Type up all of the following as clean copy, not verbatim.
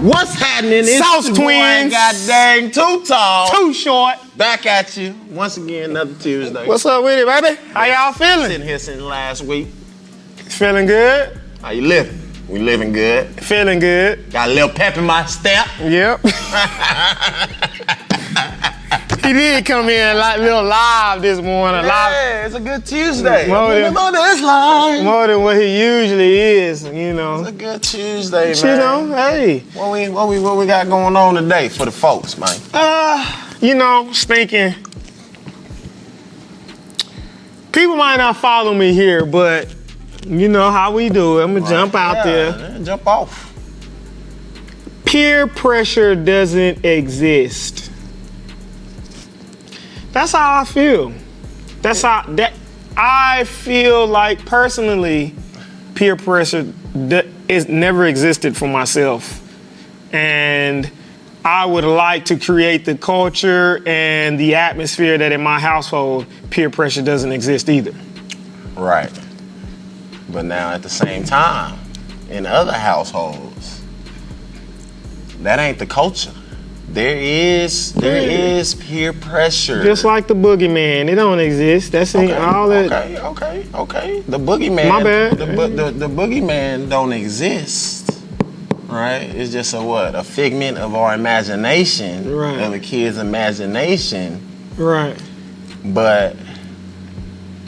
What's happening? It's Sauce your boy, Twins. God dang, too tall. Too short. Back at you once again, another Tuesday. What's up with it, baby? How y'all feeling? Sitting here since last week. Feeling good? How you living? We living good. Feeling good. Got a little pep in my step. Yep. He did come in like little live this morning. Yeah, it's a good Tuesday. More than- this line. More than what he usually is, you know. It's a good Tuesday, man. You know, hey. What we got going on today for the folks, man? You know, thinking. People might not follow me here, but you know how we do it. I'm gonna jump out there. Jump off. Peer pressure doesn't exist. That's how I feel. I feel like personally, peer pressure is never existed for myself. And I would like to create the culture and the atmosphere that in my household, peer pressure doesn't exist either. Right. But now at the same time, in other households, that ain't the culture. There is peer pressure. Just like the boogeyman, it don't exist. That's all that. Okay. The boogeyman. My bad. The boogeyman don't exist, right? It's just a figment of our imagination, right. Of a kid's imagination, right? But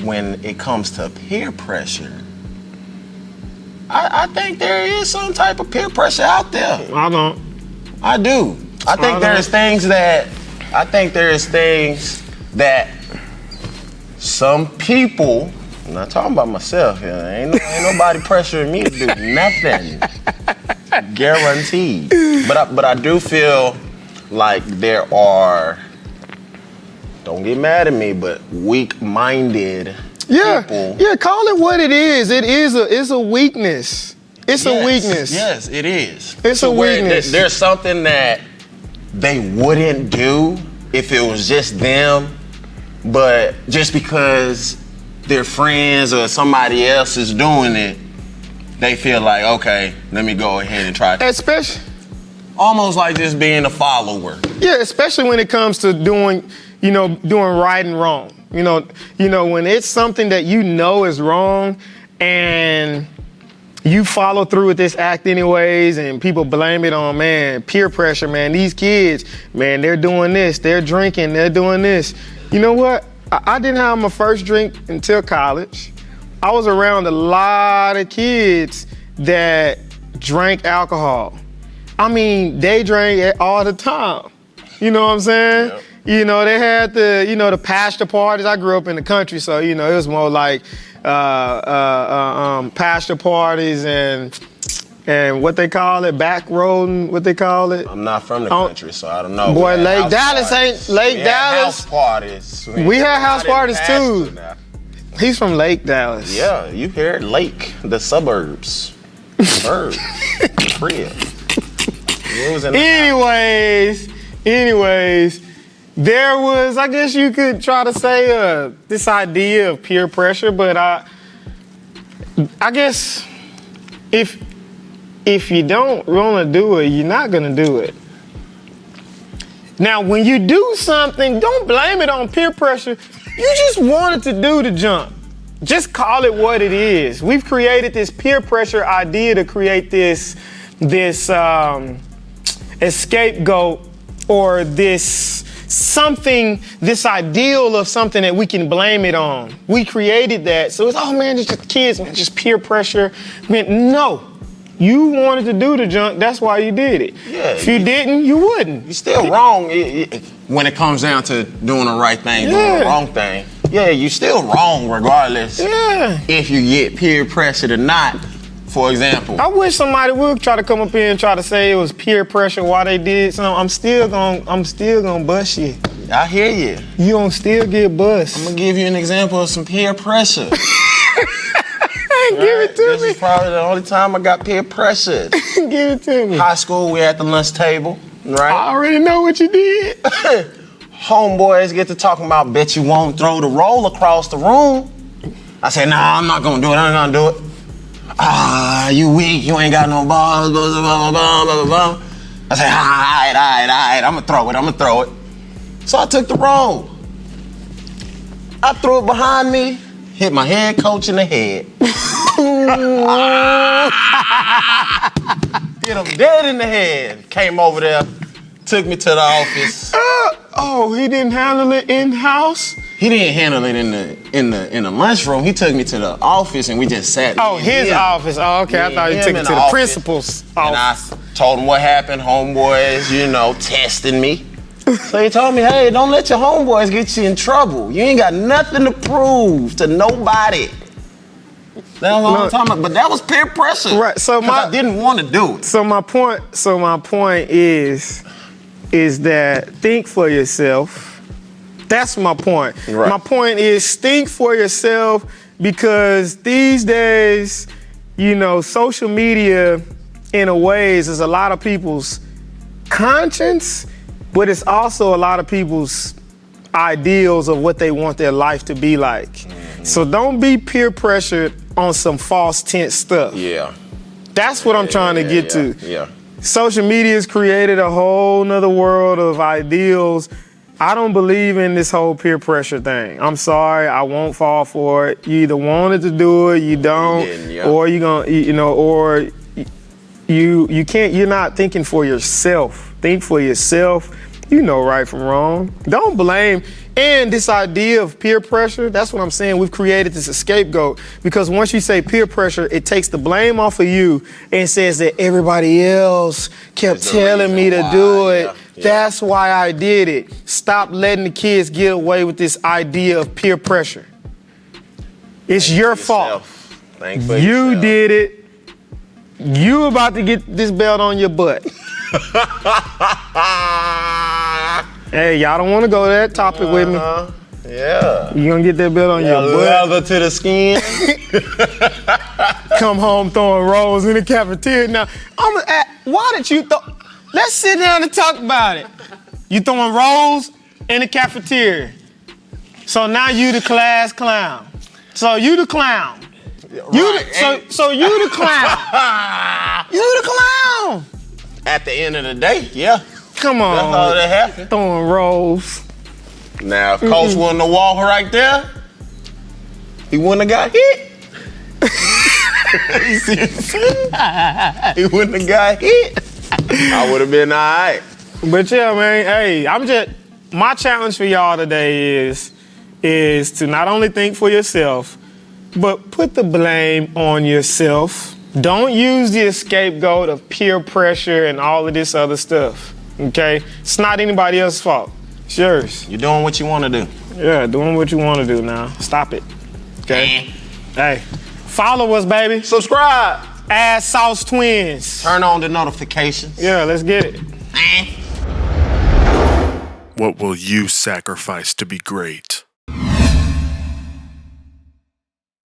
when it comes to peer pressure, I think there is some type of peer pressure out there. I do. I think there's things that some people, I'm not talking about myself here, ain't nobody pressuring me to do nothing. Guaranteed. But I do feel like there are, don't get mad at me, but weak-minded people. Yeah, call it what it is. It's a weakness. It's a weakness. Yes, it is. It's a weakness. There's something that they wouldn't do if it was just them, but just because their friends or somebody else is doing it, they feel like, okay, let me go ahead and try. Especially, almost like just being a follower. Yeah, especially when it comes to doing right and wrong. You know, when it's something that you know is wrong and you follow through with this act anyways, and people blame it on, man, peer pressure, man. These kids, man, they're doing this, they're drinking, they're doing this. You know what? I didn't have my first drink until college. I was around a lot of kids that drank alcohol. I mean, they drank it all the time. You know what I'm saying? Yep. You know, they had the pastor parties. I grew up in the country, so, it was more like pastor parties and what they call it, back roading, what they call it. I'm not from the country, so I don't know. Boy, Lake Dallas ain't Lake Dallas. House parties. We had house parties too. Now. He's from Lake Dallas. Yeah, you hear it, Lake, the suburbs. Crib. Anyways, there was, I guess you could try to say this idea of peer pressure, but I guess if you don't want to do it, you're not going to do it. Now, when you do something, don't blame it on peer pressure. You just wanted to do the jump. Just call it what it is. We've created this peer pressure idea to create this scapegoat or this ideal of something that we can blame it on. We created that. So it's, oh man, it's just kids, man, just peer pressure. Man, no. You wanted to do the junk, that's why you did it. Yeah, if you didn't, you wouldn't. You're still wrong when it comes down to doing the right thing, doing the wrong thing. Yeah, you're still wrong regardless. Yeah. If you get peer pressured or not. For example, I wish somebody would try to come up here and try to say it was peer pressure while they did something. I'm still gonna bust you. I hear you. You gonna still get bust. I'm gonna give you an example of some peer pressure. Give it to me. This is probably the only time I got peer pressured. Give it to me. High school, we at the lunch table, right? I already know what you did. Homeboys get to talking about, bet you won't throw the roll across the room. I said, nah, I'm not gonna do it. I'm not gonna do it. You weak. You ain't got no balls. Blah, blah, blah, blah, blah, blah. I said, all right, I'm gonna throw it. So I took the roll. I threw it behind me, hit my head coach in the head. Hit him dead in the head. Came over there, took me to the office. Oh, he didn't handle it in-house? He didn't handle it in the lunchroom. He took me to the office and we just sat. Oh, his office. Oh, okay. I thought he took it to the principal's office. And I told him what happened. Homeboys, testing me. So he told me, hey, don't let your homeboys get you in trouble. You ain't got nothing to prove to nobody. That's all I'm talking about. But that was peer pressure. Right. So I didn't want to do it. So my point is that think for yourself. That's my point. Right. My point is think for yourself because these days, social media in a ways is a lot of people's conscience, but it's also a lot of people's ideals of what they want their life to be like. Mm-hmm. So don't be peer pressured on some false tent stuff. Yeah. That's what I'm trying to get to. Yeah. Social media has created a whole nother world of ideals. I don't believe in this whole peer pressure thing. I'm sorry, I won't fall for it. You either wanted to do it, you don't, or you're gonna, or you can't. You're not thinking for yourself. Think for yourself. You know right from wrong. Don't blame. And this idea of peer pressure, that's what I'm saying. We've created this scapegoat because once you say peer pressure, it takes the blame off of you and says that everybody else kept telling me to do it. Yeah. That's why I did it. Stop letting the kids get away with this idea of peer pressure. It's your fault. You did it. You about to get this belt on your butt. Hey, y'all don't want to go to that topic with me. Yeah. You gonna get that belt on your butt? Leather to the skin. Come home throwing rolls in the cafeteria. Now, why did you throw? Let's sit down and talk about it. You throwing rolls in the cafeteria. So now you the class clown. So you the clown. So you the clown. You the clown. At the end of the day, yeah. Come on. That's all that happened. Throwing rolls. Now, if Coach wouldn't have walked right there, he wouldn't have got hit. You see what I'm saying? He wouldn't have got hit. I would have been all right. But yeah, man, hey, my challenge for y'all today is to not only think for yourself, but put the blame on yourself. Don't use the scapegoat of peer pressure and all of this other stuff, okay? It's not anybody else's fault. It's yours. You're doing what you want to do. Yeah, doing what you want to do now. Stop it, okay? Hey, follow us, baby. Subscribe. Add Sauce Twins. Turn on the notifications. Yeah, let's get it. What will you sacrifice to be great?